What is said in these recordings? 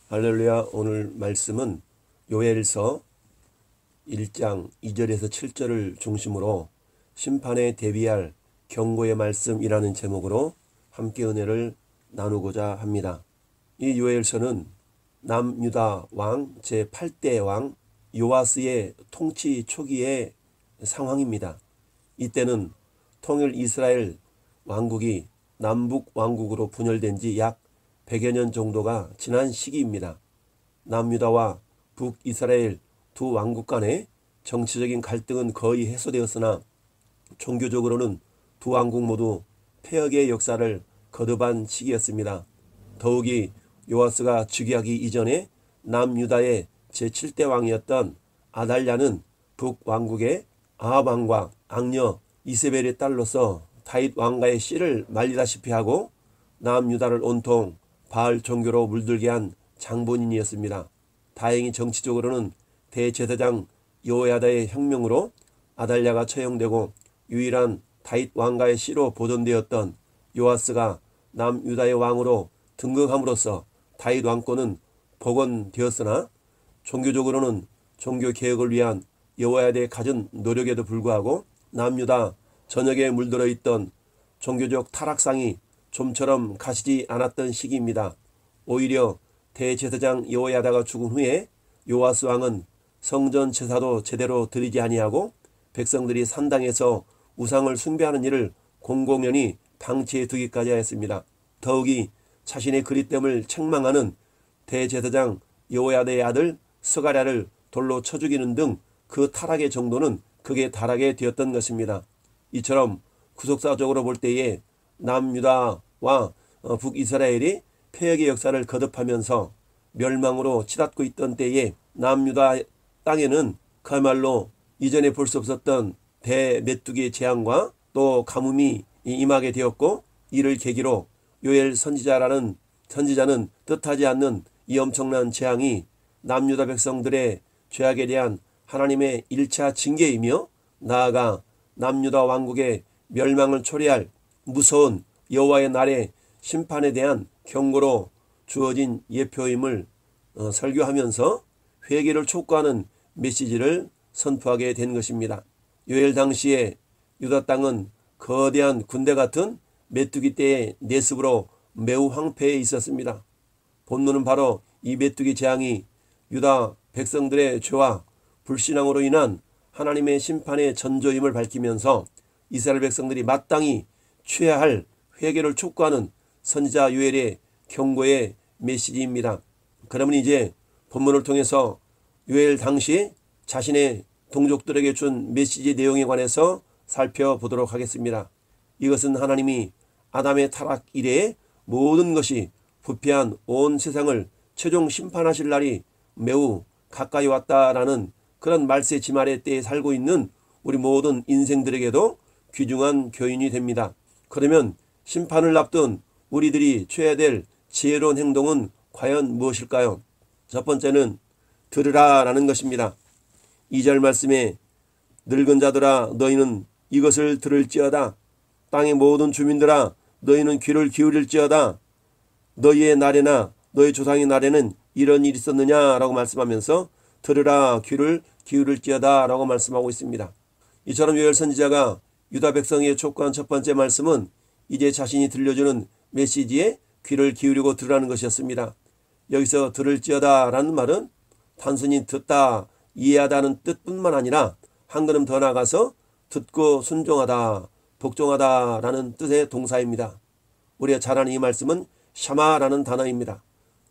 할렐루야. 오늘 말씀은 요엘서 1장 2절에서 7절을 중심으로 심판에 대비할 경고의 말씀이라는 제목으로 함께 은혜를 나누고자 합니다. 이 요엘서는 남유다 왕 제8대 왕 요아스의 통치 초기의 상황입니다. 이때는 통일 이스라엘 왕국이 남북 왕국으로 분열된 지 약 100여 년 정도가 지난 시기입니다. 남유다와 북이스라엘 두 왕국 간의 정치적인 갈등은 거의 해소되었으나 종교적으로는 두 왕국 모두 폐역의 역사를 거듭한 시기였습니다. 더욱이 요아스가 즉위하기 이전에 남유다의 제7대 왕이었던 아달랴는 북왕국의 아합 왕과 악녀 이세벨의 딸로서 다윗 왕가의 씨를 말리다시피 하고 남유다를 온통 바알 종교로 물들게 한 장본인이었습니다. 다행히 정치적으로는 대제사장 여호야다의 혁명으로 아달랴가 처형되고 유일한 다윗 왕가의 씨로 보존되었던 요아스가 남유다의 왕으로 등극함으로써 다윗 왕권은 복원되었으나 종교적으로는 종교개혁을 위한 여호야다의 갖은 노력에도 불구하고 남유다 전역에 물들어 있던 종교적 타락상이 좀처럼 가시지 않았던 시기입니다. 오히려 대제사장 여호야다가 죽은 후에 요아스 왕은 성전 제사도 제대로 드리지 아니하고 백성들이 산당에서 우상을 숭배하는 일을 공공연히 방치해 두기까지 하였습니다. 더욱이 자신의 그릇됨을 책망하는 대제사장 여호야다의 아들 스가랴를 돌로 쳐 죽이는 등 그 타락의 정도는 극에 달하게 되었던 것입니다. 이처럼 구속사적으로 볼 때에 남유다와 북이스라엘이 폐역의 역사를 거듭하면서 멸망으로 치닫고 있던 때에 남유다 땅에는 그야말로 이전에 볼 수 없었던 대메뚜기 재앙과 또 가뭄이 임하게 되었고, 이를 계기로 요엘 선지자는 뜻하지 않는 이 엄청난 재앙이 남유다 백성들의 죄악에 대한 하나님의 1차 징계이며 나아가 남유다 왕국의 멸망을 초래할 무서운 여호와의 날의 심판에 대한 경고로 주어진 예표임을 설교하면서 회개를 촉구하는 메시지를 선포하게 된 것입니다. 요엘 당시에 유다 땅은 거대한 군대 같은 메뚜기 떼의 내습으로 매우 황폐해 있었습니다. 본문은 바로 이 메뚜기 재앙이 유다 백성들의 죄와 불신앙으로 인한 하나님의 심판의 전조임을 밝히면서 이스라엘 백성들이 마땅히 취해야 할 회개를 촉구하는 선지자 요엘의 경고의 메시지입니다. 그러면 이제 본문을 통해서 요엘 당시 자신의 동족들에게 준 메시지 내용에 관해서 살펴보도록 하겠습니다. 이것은 하나님이 아담의 타락 이래에 모든 것이 부패한 온 세상을 최종 심판하실 날이 매우 가까이 왔다라는 그런 말세지말의 때에 살고 있는 우리 모든 인생들에게도 귀중한 교훈이 됩니다. 그러면 심판을 앞둔 우리들이 취해야 될 지혜로운 행동은 과연 무엇일까요? 첫 번째는 들으라 라는 것입니다. 2절 말씀에 늙은 자들아 너희는 이것을 들을지어다. 땅의 모든 주민들아 너희는 귀를 기울일지어다. 너희의 날에나 너희 조상의 날에는 이런 일이 있었느냐라고 말씀하면서 들으라 귀를 기울일지어다 라고 말씀하고 있습니다. 이처럼 요엘 선지자가 유다 백성에 촉구한 첫 번째 말씀은 이제 자신이 들려주는 메시지에 귀를 기울이고 들으라는 것이었습니다. 여기서 들을지어다 라는 말은 단순히 듣다, 이해하다는 뜻뿐만 아니라 한 걸음 더 나아가서 듣고 순종하다, 복종하다 라는 뜻의 동사입니다. 우리가 잘 아는 이 말씀은 샤마라는 단어입니다.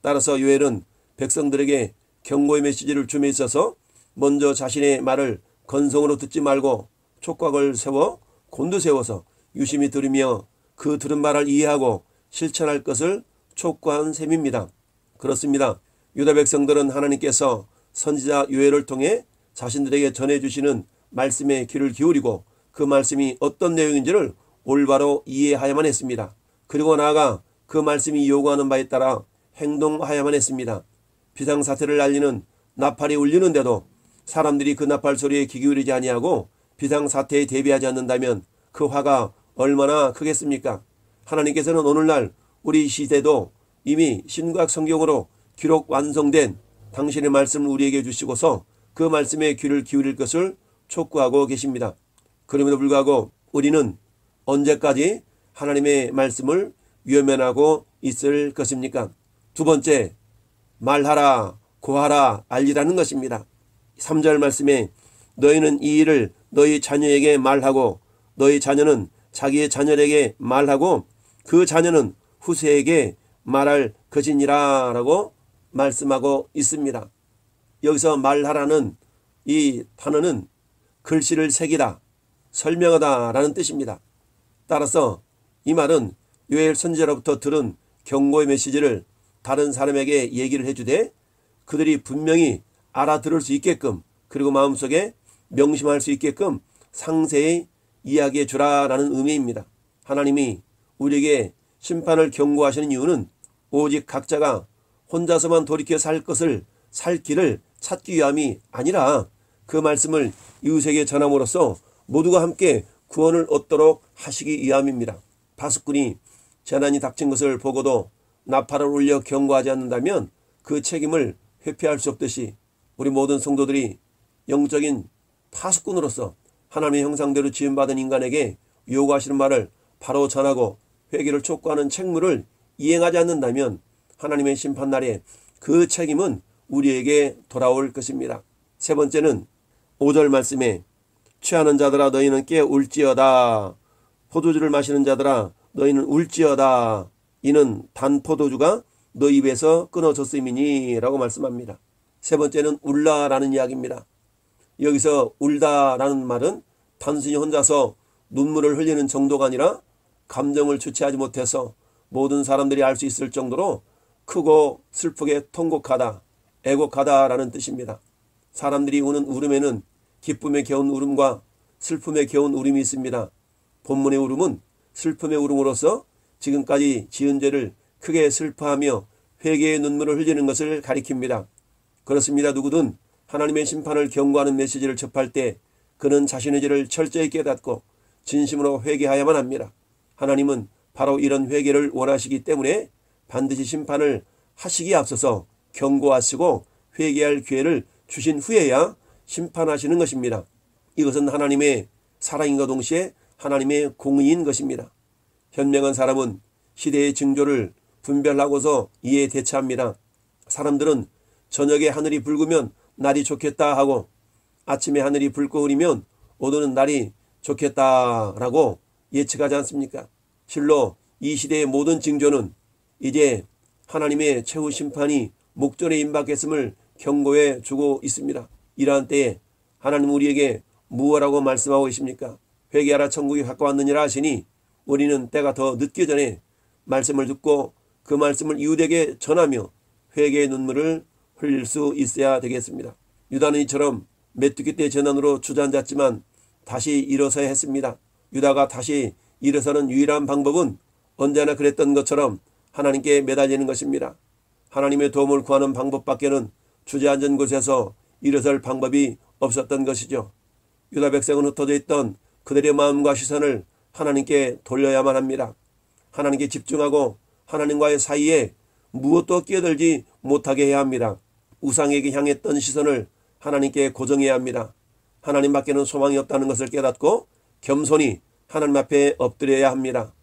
따라서 요엘은 백성들에게 경고의 메시지를 줌에 있어서 먼저 자신의 말을 건성으로 듣지 말고 촉각을 세워 곤두세워서 유심히 들으며 그 들은 말을 이해하고 실천할 것을 촉구한 셈입니다. 그렇습니다. 유다 백성들은 하나님께서 선지자 요엘을 통해 자신들에게 전해주시는 말씀에 귀를 기울이고 그 말씀이 어떤 내용인지를 올바로 이해하야만 했습니다. 그리고 나아가 그 말씀이 요구하는 바에 따라 행동하야만 했습니다. 비상사태를 알리는 나팔이 울리는데도 사람들이 그 나팔 소리에 귀 기울이지 아니하고 비상사태에 대비하지 않는다면 그 화가 얼마나 크겠습니까? 하나님께서는 오늘날 우리 시대도 이미 신구약 성경으로 기록 완성된 당신의 말씀을 우리에게 주시고서 그 말씀에 귀를 기울일 것을 촉구하고 계십니다. 그럼에도 불구하고 우리는 언제까지 하나님의 말씀을 외면하고 있을 것입니까? 두 번째, 말하라, 고하라, 알리라는 것입니다. 3절 말씀에 너희는 이 일을 너희 자녀에게 말하고 너희 자녀는 자기의 자녀에게 말하고 그 자녀는 후세에게 말할 것이니라 라고 말씀하고 있습니다. 여기서 말하라는 이 단어는 글씨를 새기다, 설명하다 라는 뜻입니다. 따라서 이 말은 요엘 선지자로부터 들은 경고의 메시지를 다른 사람에게 얘기를 해주되 그들이 분명히 알아들을 수 있게끔 그리고 마음속에 명심할 수 있게끔 상세히 이야기해 주라라는 의미입니다. 하나님이 우리에게 심판을 경고하시는 이유는 오직 각자가 혼자서만 돌이켜 살 길을 찾기 위함이 아니라 그 말씀을 이웃에게 전함으로써 모두가 함께 구원을 얻도록 하시기 위함입니다. 파수꾼이 재난이 닥친 것을 보고도 나팔을 울려 경고하지 않는다면 그 책임을 회피할 수 없듯이 우리 모든 성도들이 영적인 파수꾼으로서 하나님의 형상대로 지음받은 인간에게 요구하시는 말을 바로 전하고 회개를 촉구하는 책무를 이행하지 않는다면 하나님의 심판날에 그 책임은 우리에게 돌아올 것입니다. 세 번째는 5절 말씀에 취하는 자들아 너희는 깨 울지어다. 포도주를 마시는 자들아 너희는 울지어다. 이는 단 포도주가 너 입에서 끊어졌음이니 라고 말씀합니다. 세 번째는 울라라는 이야기입니다. 여기서 울다라는 말은 단순히 혼자서 눈물을 흘리는 정도가 아니라 감정을 주체하지 못해서 모든 사람들이 알 수 있을 정도로 크고 슬프게 통곡하다, 애곡하다라는 뜻입니다. 사람들이 우는 울음에는 기쁨에 겨운 울음과 슬픔에 겨운 울음이 있습니다. 본문의 울음은 슬픔의 울음으로서 지금까지 지은 죄를 크게 슬퍼하며 회개의 눈물을 흘리는 것을 가리킵니다. 그렇습니다. 누구든 하나님의 심판을 경고하는 메시지를 접할 때 그는 자신의 죄를 철저히 깨닫고 진심으로 회개해야만 합니다. 하나님은 바로 이런 회개를 원하시기 때문에 반드시 심판을 하시기에 앞서서 경고하시고 회개할 기회를 주신 후에야 심판하시는 것입니다. 이것은 하나님의 사랑인과 동시에 하나님의 공의인 것입니다. 현명한 사람은 시대의 징조를 분별하고서 이에 대처합니다. 사람들은 저녁에 하늘이 붉으면 날이 좋겠다 하고 아침에 하늘이 붉고 흐리면 오늘은 날이 좋겠다라고 예측하지 않습니까? 실로 이 시대의 모든 징조는 이제 하나님의 최후 심판이 목전에 임박했음을 경고해 주고 있습니다. 이러한 때에 하나님 우리에게 무엇라고 말씀하고 계십니까? 회개하라 천국이 가까웠느니라 하시니 우리는 때가 더 늦기 전에 말씀을 듣고 그 말씀을 이웃에게 전하며 회개의 눈물을 흘릴 수 있어야 되겠습니다. 유다는 이처럼 메뚜기 때 재난으로 주저앉았지만 다시 일어서야 했습니다. 유다가 다시 일어서는 유일한 방법은 언제나 그랬던 것처럼 하나님께 매달리는 것입니다. 하나님의 도움을 구하는 방법밖에는 주저앉은 곳에서 일어설 방법이 없었던 것이죠. 유다 백성은 흩어져 있던 그들의 마음과 시선을 하나님께 돌려야만 합니다. 하나님께 집중하고 하나님과의 사이에 무엇도 끼어들지 못하게 해야 합니다. 우상에게 향했던 시선을 하나님께 고정해야 합니다. 하나님 밖에는 소망이 없다는 것을 깨닫고 겸손히 하나님 앞에 엎드려야 합니다.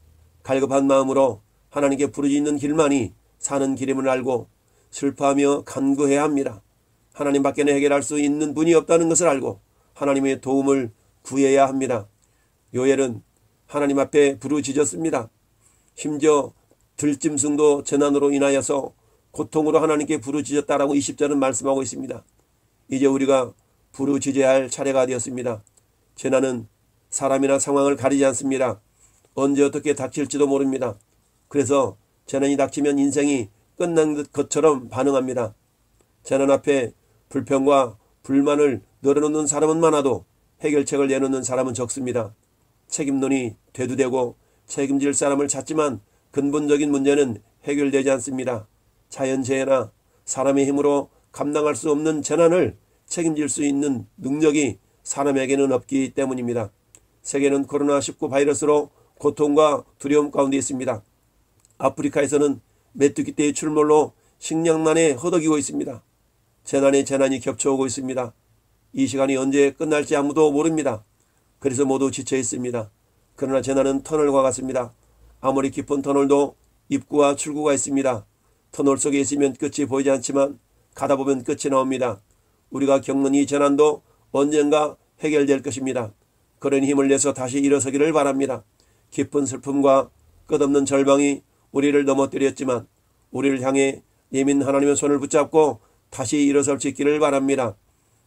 갈급한 마음으로 하나님께 부르짖는 길만이 사는 길임을 알고 슬퍼하며 간구해야 합니다. 하나님 밖에는 해결할 수 있는 분이 없다는 것을 알고 하나님의 도움을 구해야 합니다. 요엘은 하나님 앞에 부르짖었습니다. 심지어 들짐승도 재난으로 인하여서 고통으로 하나님께 부르짖었다라고 20절은 말씀하고 있습니다. 이제 우리가 부르짖어야 할 차례가 되었습니다. 재난은 사람이나 상황을 가리지 않습니다. 언제 어떻게 닥칠지도 모릅니다. 그래서 재난이 닥치면 인생이 끝난 것처럼 반응합니다. 재난 앞에 불평과 불만을 늘어놓는 사람은 많아도 해결책을 내놓는 사람은 적습니다. 책임론이 되도되고 책임질 사람을 찾지만 근본적인 문제는 해결되지 않습니다. 자연재해나 사람의 힘으로 감당할 수 없는 재난을 책임질 수 있는 능력이 사람에게는 없기 때문입니다. 세계는 코로나19 바이러스로 고통과 두려움 가운데 있습니다. 아프리카에서는 메뚜기떼의 출몰로 식량난에 허덕이고 있습니다. 재난에 재난이 겹쳐오고 있습니다. 이 시간이 언제 끝날지 아무도 모릅니다. 그래서 모두 지쳐 있습니다. 그러나 재난은 터널과 같습니다. 아무리 깊은 터널도 입구와 출구가 있습니다. 터널 속에 있으면 끝이 보이지 않지만 가다 보면 끝이 나옵니다. 우리가 겪는 이 재난도 언젠가 해결될 것입니다. 그런 힘을 내서 다시 일어서기를 바랍니다. 깊은 슬픔과 끝없는 절망이 우리를 넘어뜨렸지만 우리를 향해 예민 하나님의 손을 붙잡고 다시 일어설 수 있기를 바랍니다.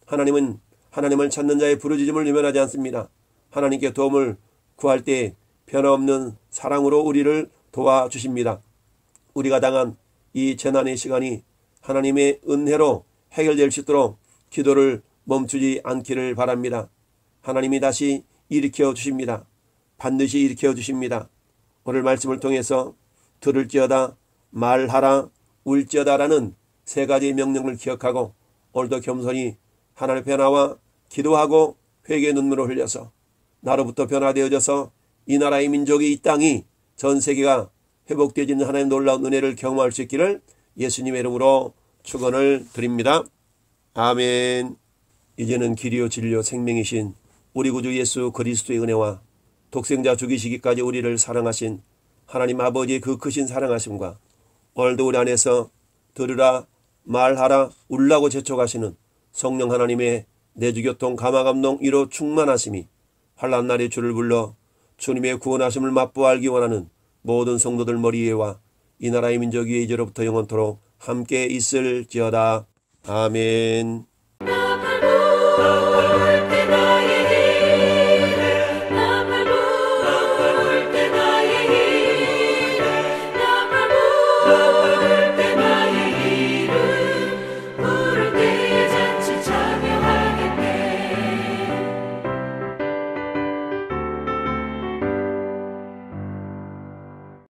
하나님은 하나님을 찾는 자의 부르짖음을 유면하지 않습니다. 하나님께 도움을 구할 때 변함없는 사랑으로 우리를 도와주십니다. 우리가 당한 이 재난의 시간이 하나님의 은혜로 해결될 수 있도록 기도를 멈추지 않기를 바랍니다. 하나님이 다시 일으켜 주십니다. 반드시 일으켜 주십니다. 오늘 말씀을 통해서 들을지어다, 말하라, 울지어다 라는 세 가지 명령을 기억하고 오늘도 겸손히 하나님 앞에 나와 기도하고 회개의 눈물을 흘려서 나로부터 변화되어져서 이 나라의 민족이, 이 땅이, 전 세계가 회복되어지는 하나님의 놀라운 은혜를 경험할 수 있기를 예수님의 이름으로 축원을 드립니다. 아멘. 이제는 길이요 진리요 생명이신 우리 구주 예수 그리스도의 은혜와 독생자 죽이시기까지 우리를 사랑하신 하나님 아버지의 그 크신 사랑하심과 오늘도 우리 안에서 들으라, 말하라, 울라고 재촉하시는 성령 하나님의 내주교통 감화감동 이로 충만하심이 환난 날에 주를 불러 주님의 구원하심을 맛보아 알기 원하는 모든 성도들 머리 위에와 이 나라의 민족 위에 이제로부터 영원토록 함께 있을지어다. 아멘.